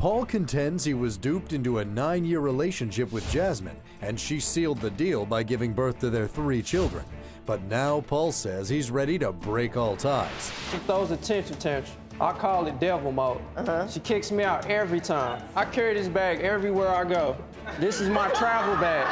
Paul contends he was duped into a 9-year relationship with Jasmine, and she sealed the deal by giving birth to their 3 children. But now Paul says he's ready to break all ties. She throws a tantrum. I call it devil mode. She kicks me out every time. I carry this bag everywhere I go. This is my travel bag.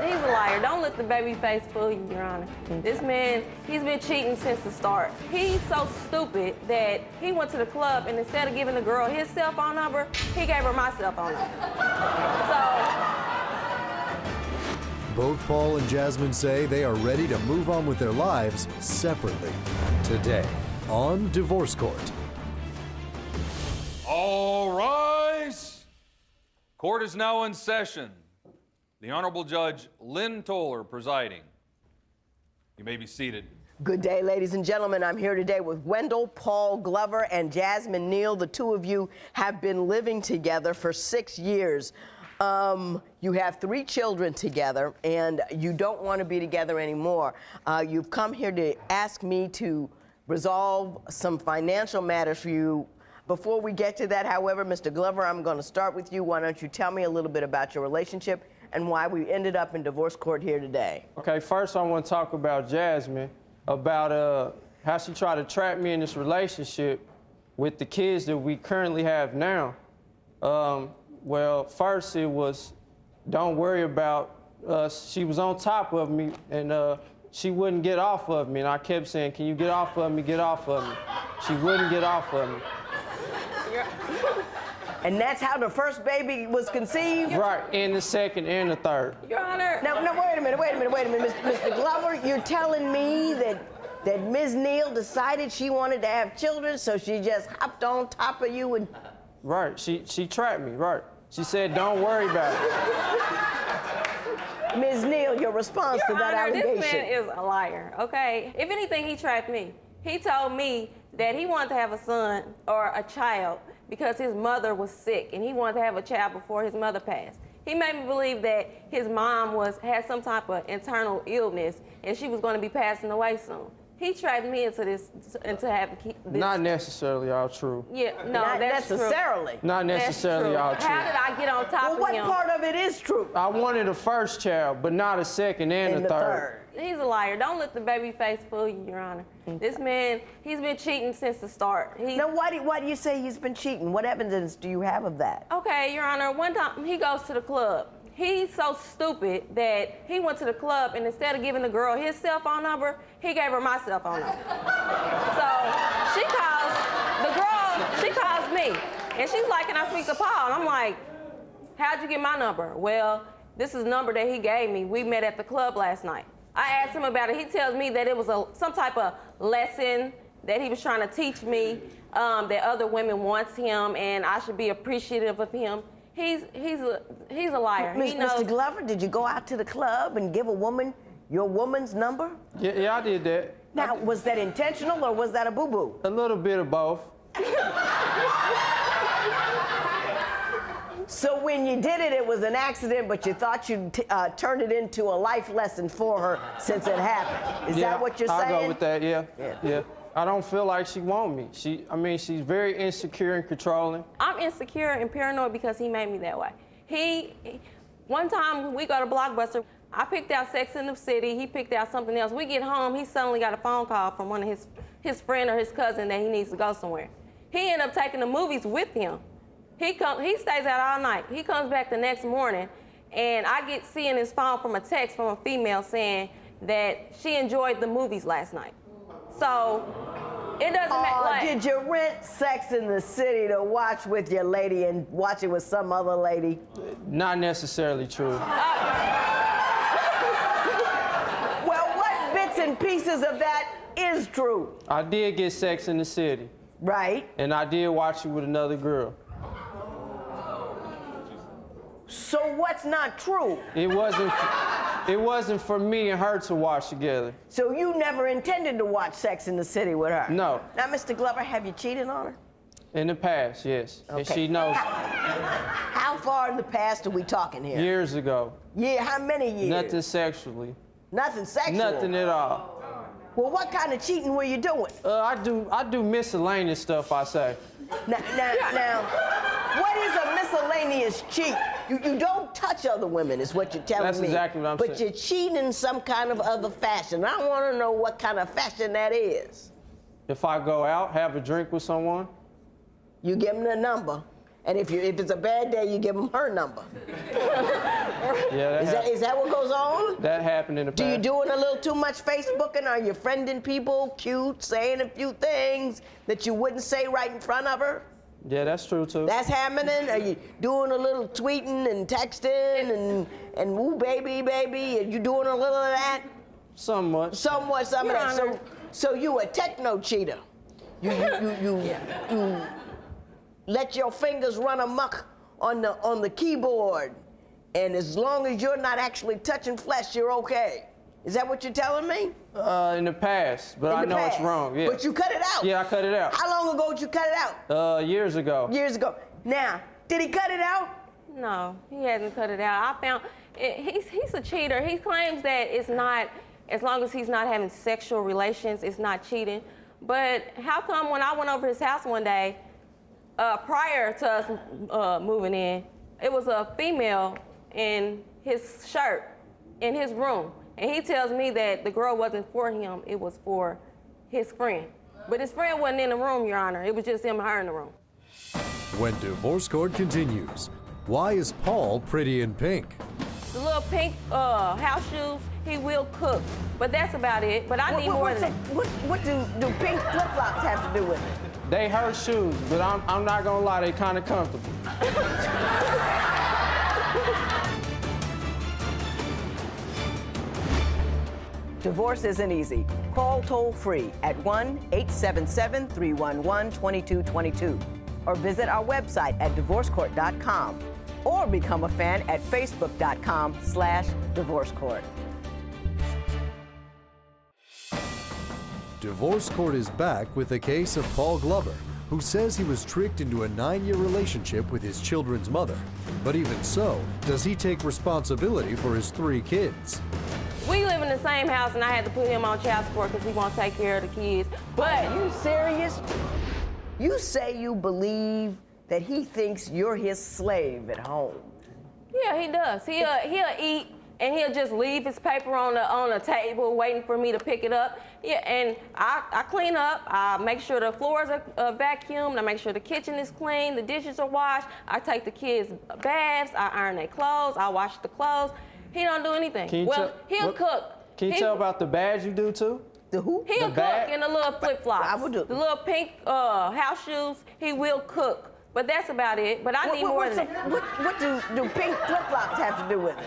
He's a liar. Don't let the baby face fool you, Your Honor. This man, he's been cheating since the start. He's so stupid that he went to the club and instead of giving the girl his cell phone number, he gave her my cell phone number. Both Paul and Jasmine say they are ready to move on with their lives separately. Today on Divorce Court. All rise. Court is now in session. The Honorable Judge Lynn Toller presiding. You may be seated. Good day, ladies and gentlemen. I'm here today with Wendell, Paul Glover, and Jasmine Neal. The two of you have been living together for 6 years. You have 3 children together, and you don't want to be together anymore. You've come here to ask me to resolve some financial matters for you. Before we get to that, however, Mr. Glover, I'm going to start with you. Why don't you tell me a little bit about your relationship and why we ended up in divorce court here today? Okay, first I want to talk about Jasmine, about how she tried to trap me in this relationship with the kids that we currently have now. Well, first it was, don't worry about us. She was on top of me, and she wouldn't get off of me. And I kept saying, can you get off of me, get off of me? She wouldn't get off of me. And that's how the first baby was conceived? Right, and the second and the third. Your Honor. Now, wait a minute. Mr. Glover, you're telling me that Ms. Neal decided she wanted to have children, so she just hopped on top of you and... Right, she trapped me, right. She said, don't worry about it. Ms. Neal, your response to that allegation. This man is a liar, okay? If anything, he trapped me. He told me that he wanted to have a son or a child because his mother was sick and he wanted to have a child before his mother passed. He made me believe that his mom had some type of internal illness and she was going to be passing away soon. He trapped me into this. Not necessarily all true. Yeah, no, Not that's necessarily. True. Not necessarily all true. How did I get on top of him? Well, what part of it is true? I wanted a first child, but not a second and a third. He's a liar. Don't let the baby face fool you, Your Honor. This man, he's been cheating since the start. Now, why do you say he's been cheating? What evidence do you have of that? Okay, Your Honor, one time he goes to the club. He's so stupid that he went to the club and instead of giving the girl his cell phone number, he gave her my cell phone number. So she calls me, and she's like, can I speak to Paul? And I'm like, how'd you get my number? Well, this is the number that he gave me. We met at the club last night. I asked him about it. He tells me that it was some type of lesson that he was trying to teach me, that other women wants him and I should be appreciative of him. He's a liar. Mr. Glover, did you go out to the club and give a woman your woman's number? Yeah, I did that. Now, was that intentional or was that a boo-boo? A little bit of both. So when you did it, it was an accident, but you thought you'd turn it into a life lesson for her since it happened. Is that what you're saying? I'll go with that, yeah. I don't feel like she wants me. She's very insecure and controlling. I'm insecure and paranoid because he made me that way. One time we go to Blockbuster, I picked out Sex in the City, he picked out something else. We get home, he suddenly got a phone call from one of his friend or his cousin that he needs to go somewhere. He ended up taking the movies with him. He stays out all night. He comes back the next morning, and I see in his phone from a text from a female saying that she enjoyed the movies last night. So it doesn't matter. Did you rent Sex in the City to watch with your lady and watch it with some other lady? Not necessarily true. Well, what bits and pieces of that is true? I did get Sex in the City. Right. And I did watch it with another girl. So what's not true? It wasn't for me and her to watch together. So you never intended to watch Sex in the City with her? No. Now, Mr. Glover, have you cheated on her? In the past, yes. Okay. And she knows. How far in the past are we talking here? Years ago. Yeah, how many years? Nothing sexually. Nothing sexual? Nothing at all. Well, what kind of cheating were you doing? I do miscellaneous stuff, I say. Now, What is a miscellaneous cheat? You don't touch other women, is what you're telling me. That's exactly what I'm saying. But you're cheating in some kind of other fashion. I want to know what kind of fashion that is. If I go out, have a drink with someone. You give them the number. And if it's a bad day, you give them her number. Yeah, Is that what goes on? that happened in the past. Do you doing a little too much Facebooking? Are you friending people, cute, saying a few things that you wouldn't say right in front of her? Yeah, that's true too. That's happening? Are you doing a little tweeting and texting and woo baby, baby? Are you doing a little of that? Somewhat. Some of that. So you a techno cheater. You let your fingers run amok on the keyboard, and as long as you're not actually touching flesh, you're okay. Is that what you're telling me? In the past, but I know it's wrong. Yeah. But you cut it out. Yeah, I cut it out. How long ago did you cut it out? Years ago. Years ago. Now, did he cut it out? No, he hasn't cut it out. I found he's a cheater. He claims that it's not, as long as he's not having sexual relations, it's not cheating. But how come when I went over his house one day, prior to us moving in, it was a female in his shirt in his room. And he tells me that the girl wasn't for him, it was for his friend. But his friend wasn't in the room, Your Honor. It was just him and her in the room. When divorce court continues, why is Paul pretty in pink? The little pink house shoes, he will cook. But that's about it. But I need more than that. What do pink flip-flops have to do with it? They hurt shoes, but I'm not gonna lie, they kind of comfortable. Divorce isn't easy. Call toll-free at 1-877-311-2222 or visit our website at divorcecourt.com or become a fan at facebook.com/divorcecourt. Divorce court is back with the case of Paul Glover, who says he was tricked into a 9-year relationship with his children's mother. But even so, does he take responsibility for his 3 kids? We live in the same house, and I had to put him on child support because he won't take care of the kids. But Are you serious? You say you believe that he thinks you're his slave at home. yeah, he does. He'll eat, and he'll just leave his paper on the table, waiting for me to pick it up. Yeah, and I clean up. I make sure the floors are vacuumed. I make sure the kitchen is clean. The dishes are washed. I take the kids baths. I iron their clothes. I wash the clothes. He don't do anything. He'll cook. Can you tell about the bags you do too? The who? He'll cook in the little flip-flops. I would do. The little pink house shoes, he will cook. But that's about it. But I need more than that. What do pink flip-flops have to do with it?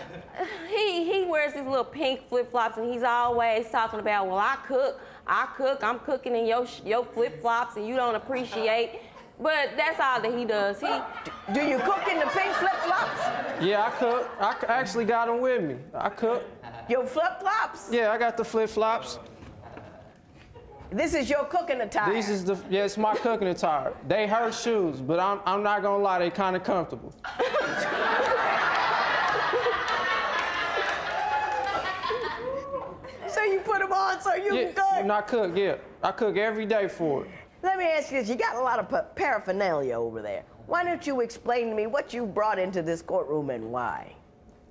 He wears these little pink flip-flops, and he's always talking about, well, I cook, I'm cooking in your flip-flops, and you don't appreciate. But that's all that he does. Do you cook in the pink flip-flops? Yeah, I cook. I actually got them with me. I cook. Your flip-flops? Yeah, I got the flip-flops. This is your cooking attire. Yeah, it's my cooking attire. They hurt shoes, but I'm not gonna lie, they kind of comfortable. So you put them on so you can cook? And I cook, yeah. I cook every day for it. Let me ask you this. You got a lot of paraphernalia over there. Why don't you explain to me what you brought into this courtroom and why?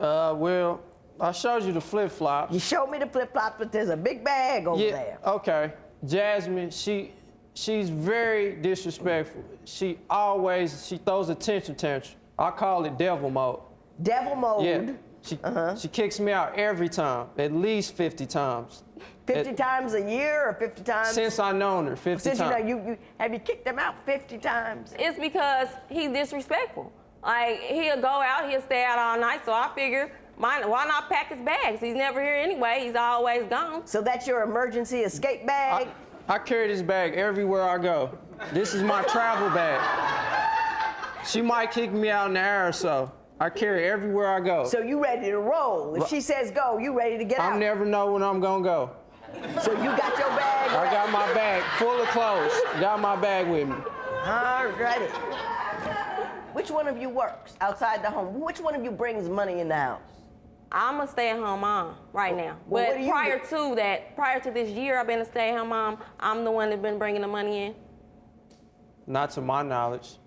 Well, I showed you the flip-flops. You showed me the flip-flops, but there's a big bag over there. Okay. Jasmine, she's very disrespectful. She throws a tantrum. I call it devil mode. Devil mode? Yeah. She kicks me out every time, at least 50 times. 50 times a year or 50 times? Since I known her, 50 times. Since you know, have you kicked him out 50 times? It's because he's disrespectful. Like, he'll go out, he'll stay out all night, so I figure, why not pack his bags? He's never here anyway, he's always gone. So that's your emergency escape bag? I carry this bag everywhere I go. This is my travel bag. She might kick me out in the air or so. I carry it everywhere I go. So you ready to roll? If she says go, you ready to get out? I never know when I'm gonna go. So you got your bag? I got my bag full of clothes. Got my bag with me. All righty. Which one of you works outside the home? Which one of you brings money in the house? I'm a stay-at-home mom right now. Well, but prior to this year, I've been a stay-at-home mom. I'm the one that's been bringing the money in. Not to my knowledge.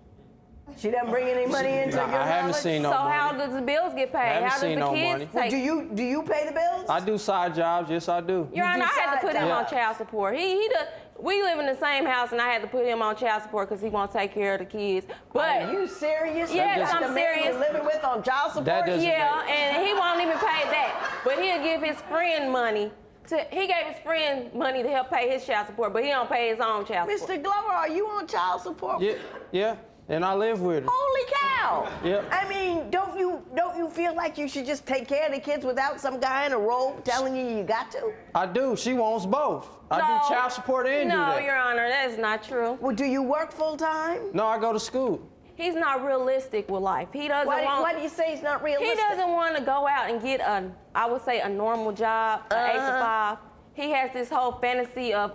She doesn't bring any money into your I haven't knowledge? seen no So money. how does the bills get paid? haven't How does seen the no kids money. Well, take? do you pay the bills? I do side jobs, yes I do. Your Honor, I had to put him Yeah. on child support. We live in the same house, and I had to put him on child support because he won't take care of the kids. But Are you serious? Yes, That's I'm the man serious. you're living with on child support? That doesn't yeah, make- and he won't even pay that. But he'll give his friend money. He gave his friend money to help pay his child support, but he don't pay his own child support. Mr. Glover, are you on child support? Yeah, and I live with her. Holy cow! Yep. I mean, don't you feel like you should just take care of the kids without some guy in a robe telling you got to? I do. She wants both. I do child support and do No, that. Your Honor, that is not true. Well, do you work full time? No, I go to school. He's not realistic with life. He doesn't want. Why do you say he's not realistic? He doesn't want to go out and get I would say, a normal job, 8 to 5. He has this whole fantasy of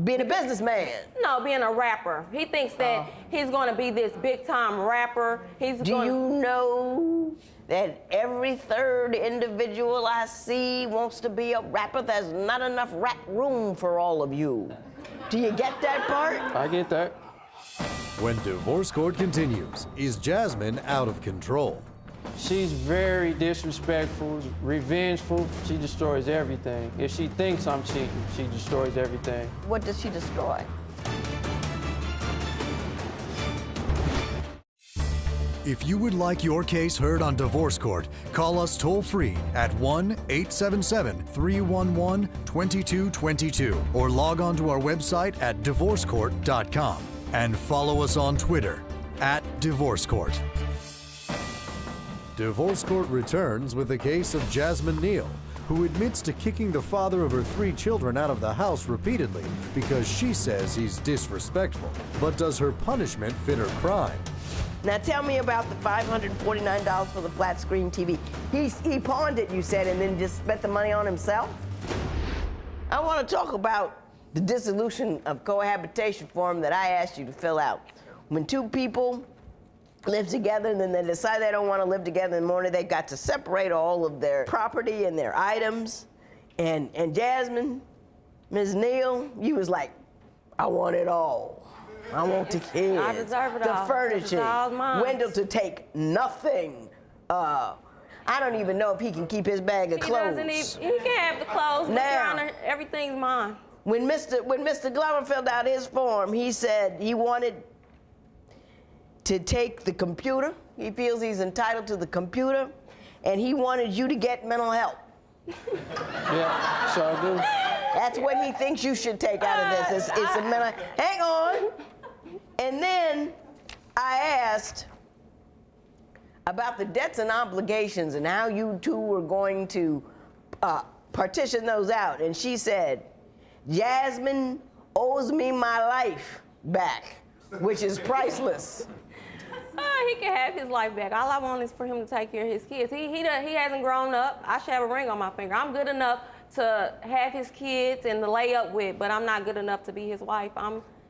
being a businessman. No, being a rapper. He thinks that he's going to be this big time rapper. Do you know that every third individual I see wants to be a rapper? There's not enough rap room for all of you. Do you get that part? I get that. When divorce court continues, is Jasmine out of control? She's very disrespectful, revengeful. She destroys everything. If she thinks I'm cheating, she destroys everything. What does she destroy? If you would like your case heard on Divorce Court, call us toll-free at 1-877-311-2222 or log on to our website at divorcecourt.com and follow us on Twitter @DivorceCourt. Divorce Court returns with the case of Jasmine Neal, who admits to kicking the father of her 3 children out of the house repeatedly because she says he's disrespectful. But does her punishment fit her crime? Now tell me about the $549 for the flat screen TV. He pawned it, you said, and then just spent the money on himself? I want to talk about the dissolution of cohabitation form that I asked you to fill out. When 2 people live together and then they decide they don't want to live together anymore, they got to separate all of their property and their items. And Jasmine, Ms. Neal, you was like, I want it all. I want the kids, I deserve it the all. furniture, It's all mine. Wendell to take nothing. I don't even know if he can keep his bag of clothes. He can have the clothes, but Your Now- Honor, everything's mine. When Mr. Glover filled out his form, he said he wanted to take the computer. He feels he's entitled to the computer, and he wanted you to get mental health. Yeah, so I do. That's what he thinks you should take out of this. It's a mental. Hang on. And then I asked about the debts and obligations and how you two were going to partition those out. And she said, Jasmine owes me my life back, which is priceless. He can have his life back. All I want is for him to take care of his kids. He hasn't grown up. I should have a ring on my finger. I'm good enough to have his kids and to lay up with, but I'm not good enough to be his wife.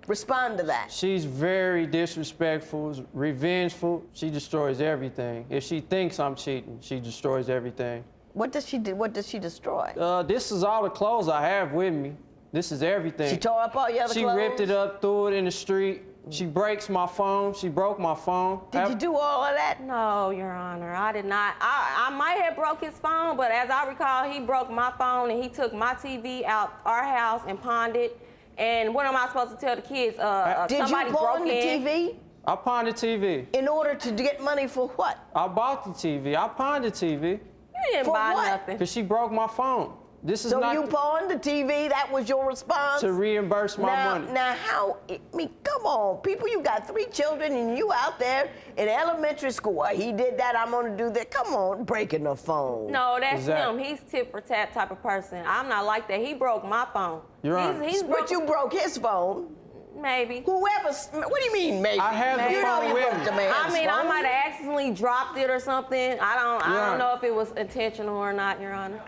Respond to that. She's very disrespectful, revengeful. She destroys everything. If she thinks I'm cheating, she destroys everything. What does she do? What does she destroy? This is all the clothes I have with me. This is everything. She tore up all your other clothes? She ripped it up, threw it in the street. She breaks my phone. She broke my phone. Did you do all of that? No, Your Honor, I did not. I might have broke his phone, but as I recall, he broke my phone and he took my TV out our house and pawned it. And what am I supposed to tell the kids? Did somebody you pawn broke the in. TV? I pawned the TV. In order to get money for what? I bought the TV. I pawned the TV. You didn't For buy what? nothing. Because she broke my phone. This is So not you pawned the TV, that was your response? to reimburse my money. Now how, I mean, come on, people, you got 3 children and you out there in elementary school. He did that, I'm gonna do that. Come on, breaking the phone. No, that's Exactly. him. He's tit for tat type of person. I'm not like that. He broke my phone. You're right. He's But you broke his phone. maybe. Whoever, what do you mean maybe? I have the you know phone you with broke me. the man's I mean, I phone. might have accidentally dropped it or something. I Right. don't know if it was intentional or not, Your Honor.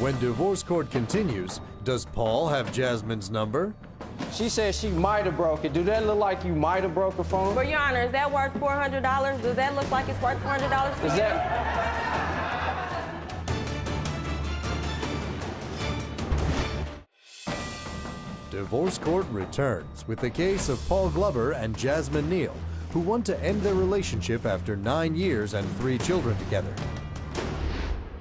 When divorce court continues, does Paul have Jasmine's number? She said she might have broke it. Do that look like you might have broke a phone? But Your Honor, is that worth $400? Does that look like it's worth $400 to Is you? that? Divorce court returns with the case of Paul Glover and Jasmine Neal, who want to end their relationship after 9 years and 3 children together.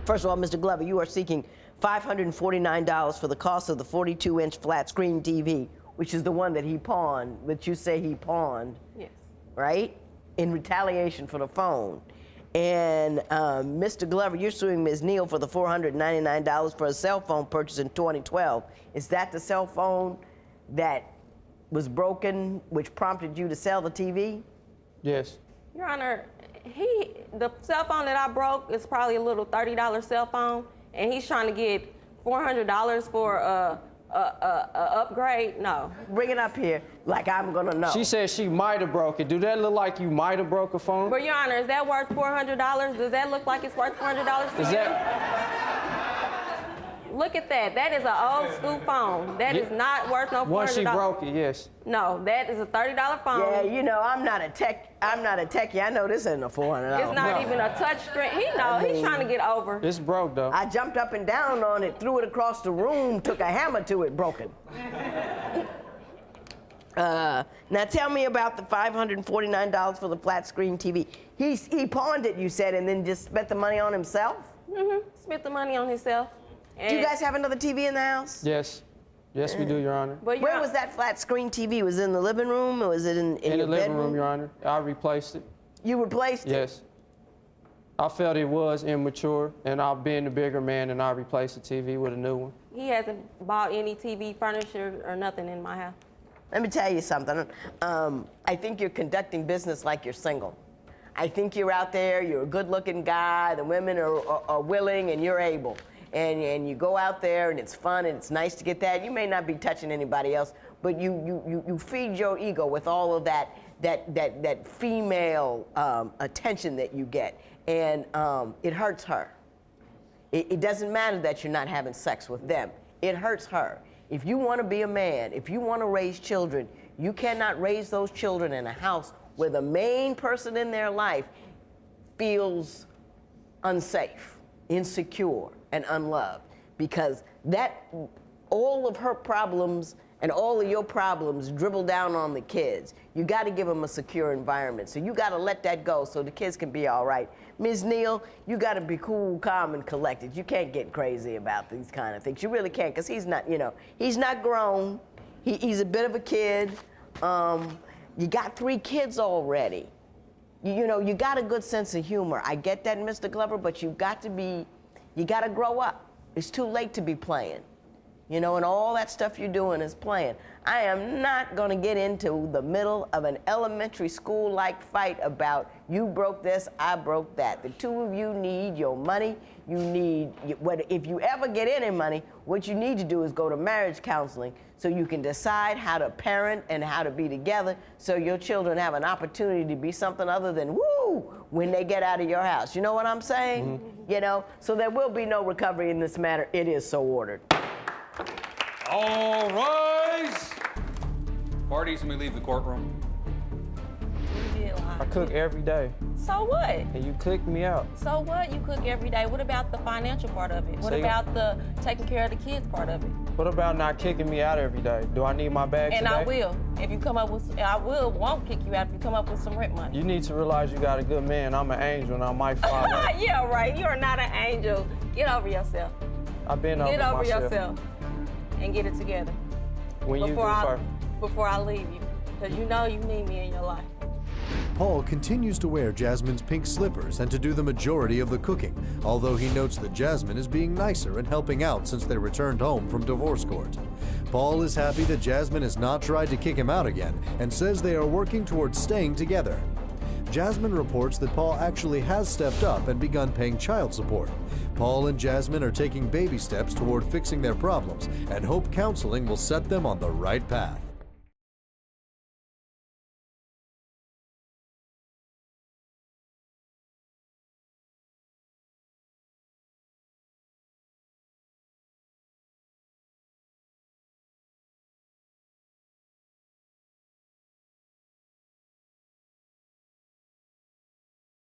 First of all, Mr. Glover, you are seeking $549 for the cost of the 42-inch flat screen TV, which is the one that he pawned, that you say he pawned. Yes. Right? In retaliation for the phone. And Mr. Glover, you're suing Ms. Neal for the $499 for a cell phone purchase in 2012. Is that the cell phone that was broken, which prompted you to sell the TV? Yes. Your Honor, the cell phone that I broke is probably a little $30 cell phone, and he's trying to get $400 for a upgrade. No. Bring it up here, like I'm gonna know. She said she might have broke it. Do that look like you might have broke a phone? But Your Honor, is that worth $400? Does that look like it's worth $400 to Is you? that? Look at that. That is an old school phone. That is not worth no $400. Once she broke it, yes. No, that is a $30 phone. Yeah, you know, I'm not a techie. I know this isn't a $400. It's not even a touch screen. He knows. He's trying to get over. It's broke, though. I jumped up and down on it, threw it across the room, took a hammer to it, broken. Now tell me about the $549 for the flat screen TV. He pawned it, you said, and then just spent the money on himself? Mm-hmm. Spent the money on himself. Do you guys have another TV in the house? Yes. Yes, we do, Your Honor. But Where was that flat screen TV? Was it in the living room or was it in your the living bedroom? room, Your Honor. I replaced it. You replaced it? Yes. I felt it was immature, and I'll being the bigger man, and I replaced the TV with a new one. He hasn't bought any TV furniture or nothing in my house. Let me tell you something. I think you're conducting business like you're single. I think you're out there, you're a good-looking guy, the women are willing and you're able. And you go out there and it's fun and it's nice to get that. You may not be touching anybody else, but you feed your ego with all of that female attention that you get. And it hurts her. It doesn't matter that you're not having sex with them. It hurts her. If you want to be a man, if you want to raise children, you cannot raise those children in a house where the main person in their life feels unsafe, insecure, and unloved, because all of her problems and all of your problems dribble down on the kids. You got to give them a secure environment. So you got to let that go so the kids can be all right. Ms. Neal, you got to be cool, calm, and collected. You can't get crazy about these kind of things. You really can't, because he's not, he's not grown. He's a bit of a kid. You got 3 kids already. You got a good sense of humor. I get that, Mr. Glover, but you got to grow up. It's too late to be playing. And all that stuff you're doing is playing. I am not going to get into the middle of an elementary school-like fight about you broke this, I broke that. The two of you need your money. If you ever get any money, what you need to do is go to marriage counseling so you can decide how to parent and how to be together so your children have an opportunity to be something other than woo when they get out of your house. You know what I'm saying? Mm-hmm. So there will be no recovery in this matter. It is so ordered. All rise. Parties, may leave the courtroom. You did lie. I cook every day, So what? and you kicked me out. So what? You cook every day. What about the financial part of it? What Say- about the taking care of the kids part of it? What about not kicking me out every day? Do I need my bag And today? I will. If you come up with, won't kick you out if you come up with some rent money. You need to realize you got a good man. I'm an angel, and I might fall out. Yeah, right. You are not an angel. Get over yourself. I've been over Get over myself. yourself and get it together When you do first. before I leave you, because you know you need me in your life. Paul continues to wear Jasmine's pink slippers and to do the majority of the cooking, although he notes that Jasmine is being nicer and helping out since they returned home from divorce court. Paul is happy that Jasmine has not tried to kick him out again and says they are working towards staying together. Jasmine reports that Paul actually has stepped up and begun paying child support. Paul and Jasmine are taking baby steps toward fixing their problems and hope counseling will set them on the right path.